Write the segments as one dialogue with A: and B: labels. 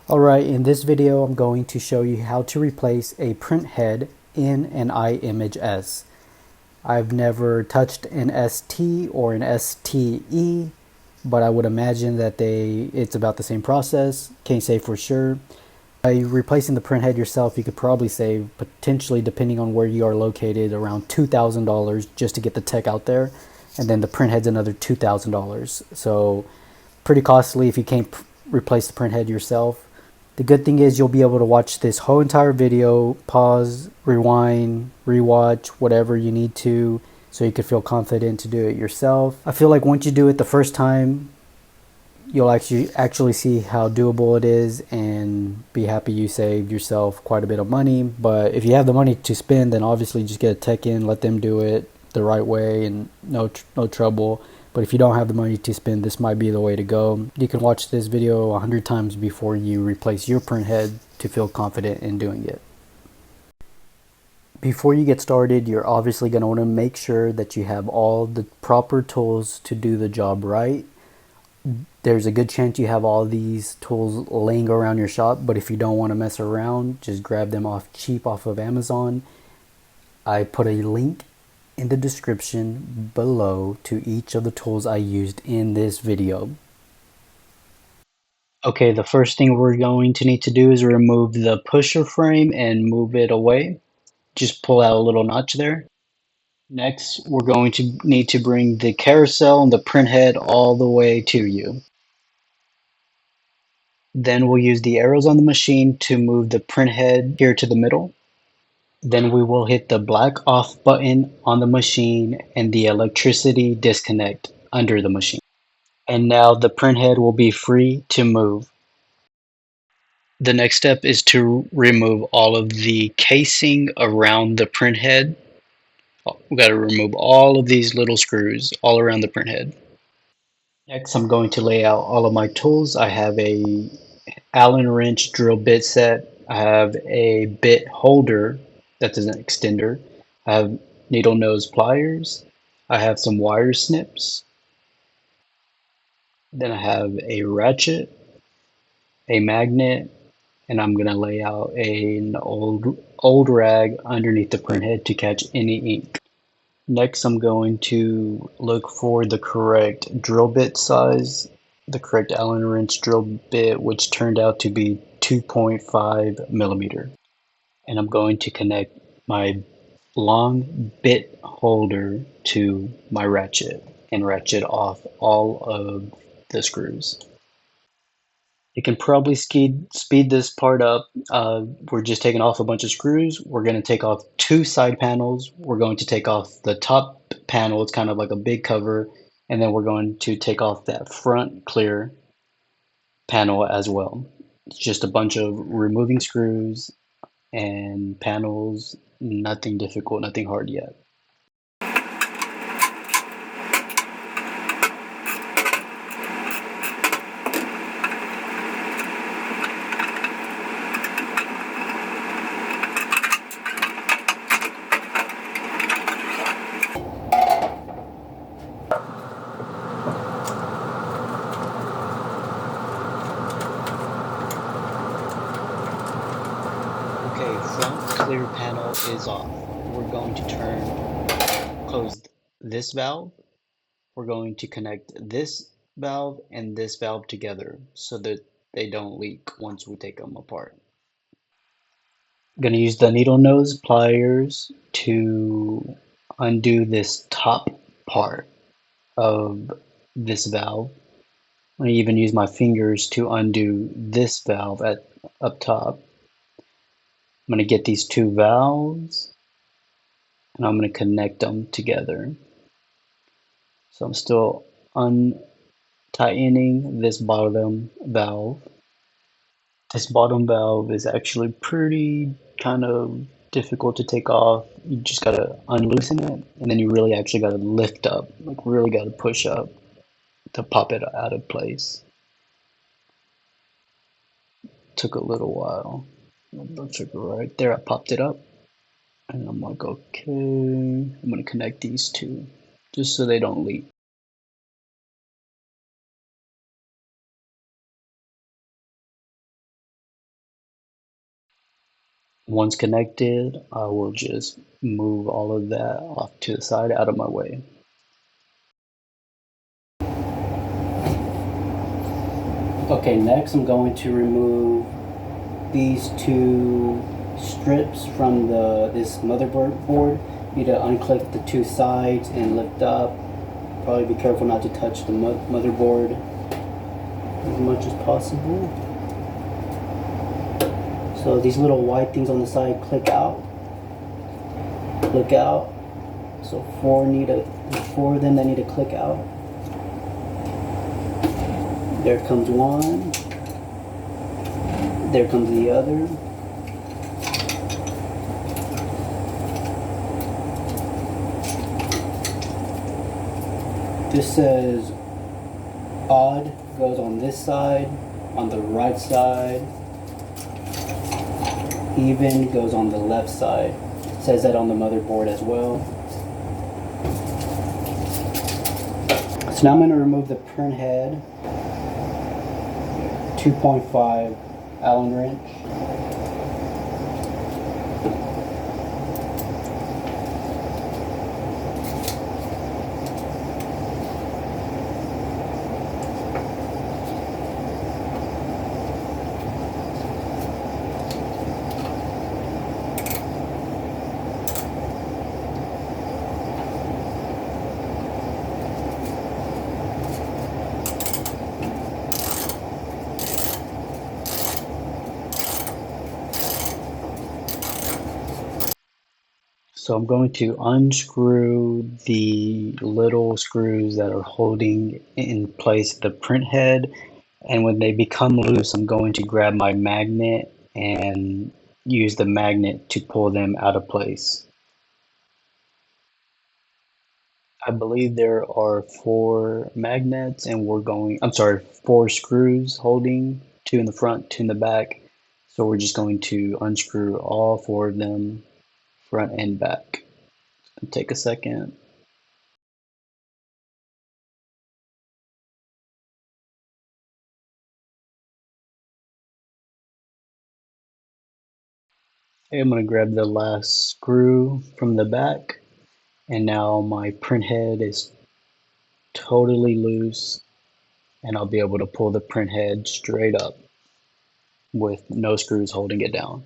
A: Alright, in this video I'm going to show you how to replace a printhead in an iMageS. I've never touched an ST or an STE, but I would imagine that it's about the same process. Can't say for sure. By replacing the printhead yourself, you could probably save, potentially depending on where you are located, around $2,000 just to get the tech out there. And then the printhead's another $2,000. So pretty costly if you can't replace the printhead yourself. The good thing is you'll be able to watch this whole entire video, pause, rewind, rewatch, whatever you need to, so you can feel confident to do it yourself. I feel like once you do it the first time, you'll actually see how doable it is and be happy you saved yourself quite a bit of money. But if you have the money to spend, then obviously just get a tech in, let them do it the right way, and no trouble. But if you don't have the money to spend, this might be the way to go. You can watch this video 100 times before you replace your printhead to feel confident in doing it. Before you get started, you're obviously going to want to make sure that you have all the proper tools to do the job right. There's a good chance you have all these tools laying around your shop, but if you don't want to mess around, just grab them cheap off of Amazon. I put a link in the description below to each of the tools I used in this video. Okay, the first thing we're going to need to do is remove the pusher frame and move it away. Just pull out a little notch there. Next, we're going to need to bring the carousel and the printhead all the way to you. Then we'll use the arrows on the machine to move the printhead here to the middle. Then we will hit the black off button on the machine and the electricity disconnect under the machine. And now the printhead will be free to move. The next step is to remove all of the casing around the printhead. We've got to remove all of these little screws all around the printhead. Next, I'm going to lay out all of my tools. I have a Allen wrench drill bit set. I have a bit holder that's an extender. I have needle nose pliers. I have some wire snips. Then I have a ratchet, a magnet, and I'm going to lay out an old rag underneath the printhead to catch any ink. Next, I'm going to look for the correct drill bit size, the correct Allen wrench drill bit, which turned out to be 2.5 millimeter. And I'm going to connect my long bit holder to my ratchet and ratchet off all of the screws. You can probably speed this part up. We're just taking off a bunch of screws. We're going to take off two side panels. We're going to take off the top panel. It's kind of like a big cover. And then we're going to take off that front clear panel as well. It's just a bunch of removing screws and panels. Nothing difficult, nothing hard yet. Okay, front clear panel is off. We're going to close this valve. We're going to connect this valve and this valve together so that they don't leak once we take them apart. I'm going to use the needle nose pliers to undo this top part of this valve. I'm going to even use my fingers to undo this valve up top. I'm going to get these two valves and I'm going to connect them together. So I'm still untightening this bottom valve. This bottom valve is actually pretty kind of difficult to take off. You just gotta unloosen it and then you really actually gotta lift up, like really gotta push up to pop it out of place. Took a little while. Took right there, I popped it up. And I'm like, okay, I'm gonna connect these two just so they don't leak. Once connected, I will just move all of that off to the side out of my way. Okay, next I'm going to remove these two strips from this motherboard. You need to unclip the two sides and lift up. Probably be careful not to touch the motherboard as much as possible. So these little white things on the side click out. Click out. So four of them that need to click out. There comes one. There comes the other. This says odd goes on this side, on the right side. Even goes on the left side. It says that on the motherboard as well. So now I'm going to remove the printhead. 2.5 Allen wrench. So I'm going to unscrew the little screws that are holding in place the printhead, and when they become loose, I'm going to grab my magnet and use the magnet to pull them out of place. I believe there are four magnets and four screws holding, two in the front, two in the back. So we're just going to unscrew all four of them, front and back. Take a second. Okay, I'm going to grab the last screw from the back, and now my printhead is totally loose, and I'll be able to pull the printhead straight up with no screws holding it down.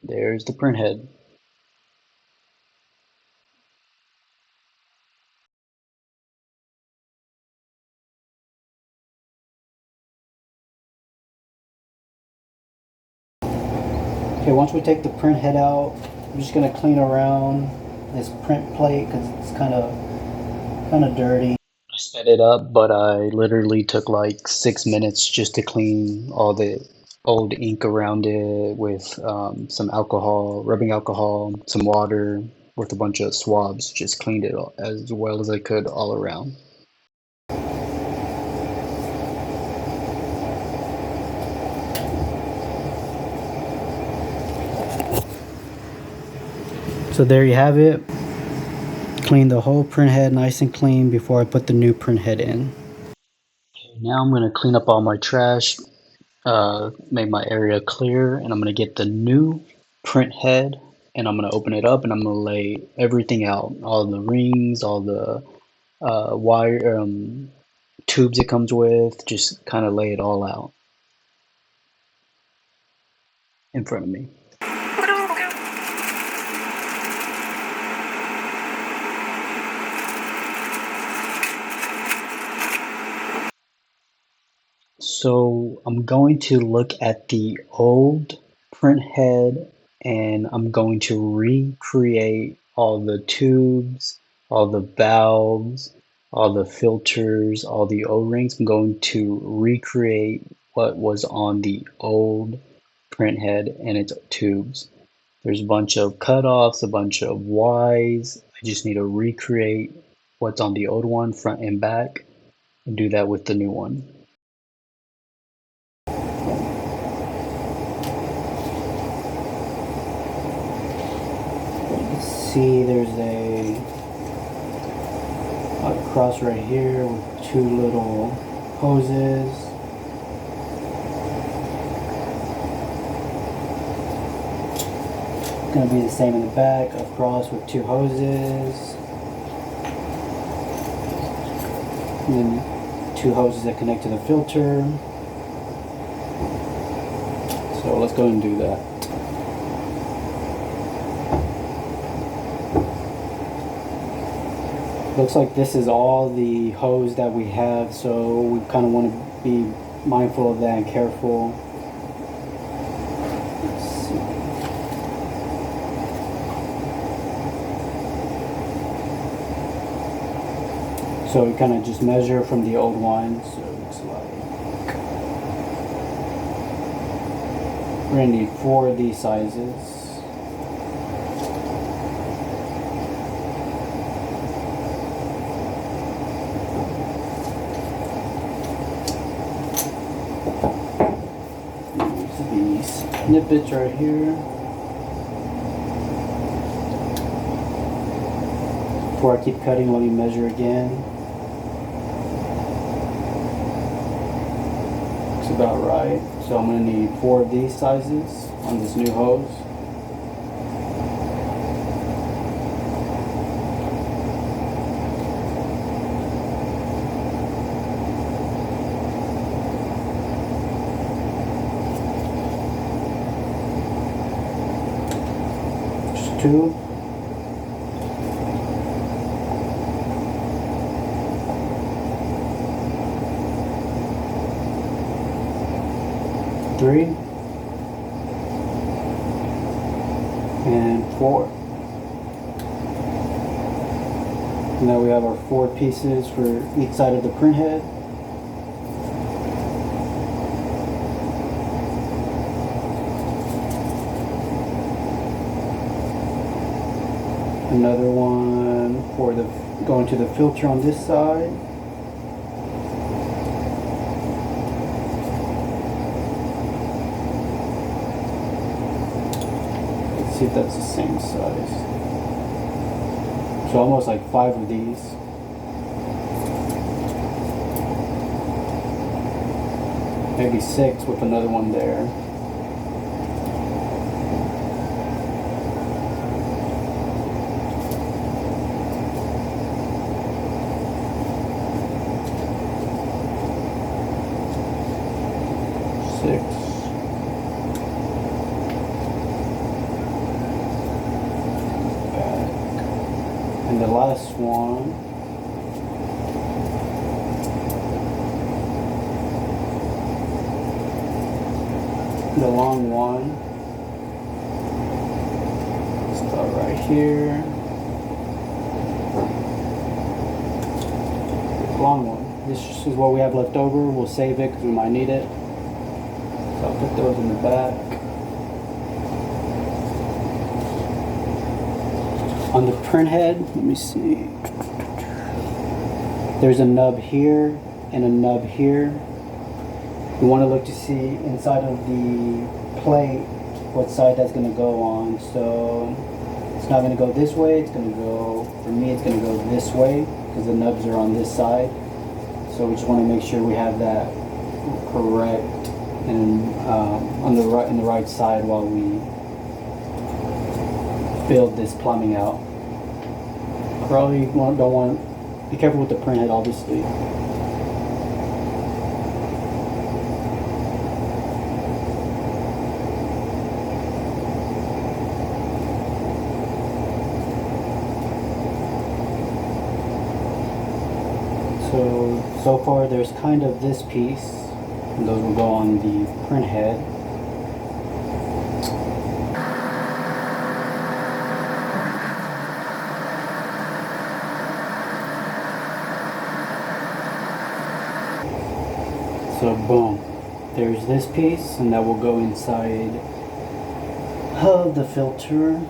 A: There's the printhead. Okay, once we take the printhead out, I'm just going to clean around this print plate because it's kind of dirty. I sped it up, but I literally took like 6 minutes just to clean all the old ink around it with some alcohol, rubbing alcohol, some water with a bunch of swabs. Just cleaned it as well as I could all around. So there you have it. Clean the whole printhead nice and clean before I put the new printhead in. Okay, now I'm going to clean up all my trash, make my area clear, and I'm going to get the new printhead and I'm going to open it up and I'm going to lay everything out, all the rings, all the wire tubes it comes with, just kind of lay it all out in front of me. So I'm going to look at the old printhead and I'm going to recreate all the tubes, all the valves, all the filters, all the O-rings. I'm going to recreate what was on the old printhead and its tubes. There's a bunch of cutoffs, a bunch of Ys. I just need to recreate what's on the old one, front and back, and do that with the new one. See, there's a cross right here with two little hoses. It's going to be the same in the back, across with 2 hoses. And then 2 hoses that connect to the filter. So let's go and do that. Looks like this is all the hose that we have, so we kind of want to be mindful of that and careful. Let's see. So we kind of just measure from the old one. So it looks like we're going to need 4 of these sizes. Snippets right here. Before I keep cutting, let me measure again. Looks about right. So I'm going to need 4 of these sizes on this new hose. Just 2. Three and 4. Now we have our 4 pieces for each side of the print head. Another one for the going to the filter on this side. See if that's the same size. So almost like 5 of these. Maybe 6 with another one there. And the last one, the long one, start right here, long one. This is what we have left over. We'll save it because we might need it. So I'll put those in the back. On the print head, let me see. There's a nub here and a nub here. You want to look to see inside of the plate what side that's going to go on. So it's not going to go this way. It's going to go, for me, it's going to go this way because the nubs are on this side. So we just want to make sure we have that correct and on the right side while we build this plumbing out. Probably don't want, be careful with the print head, obviously. So far there's kind of this piece, and those will go on the print head. So boom, there's this piece, and that will go inside of the filter.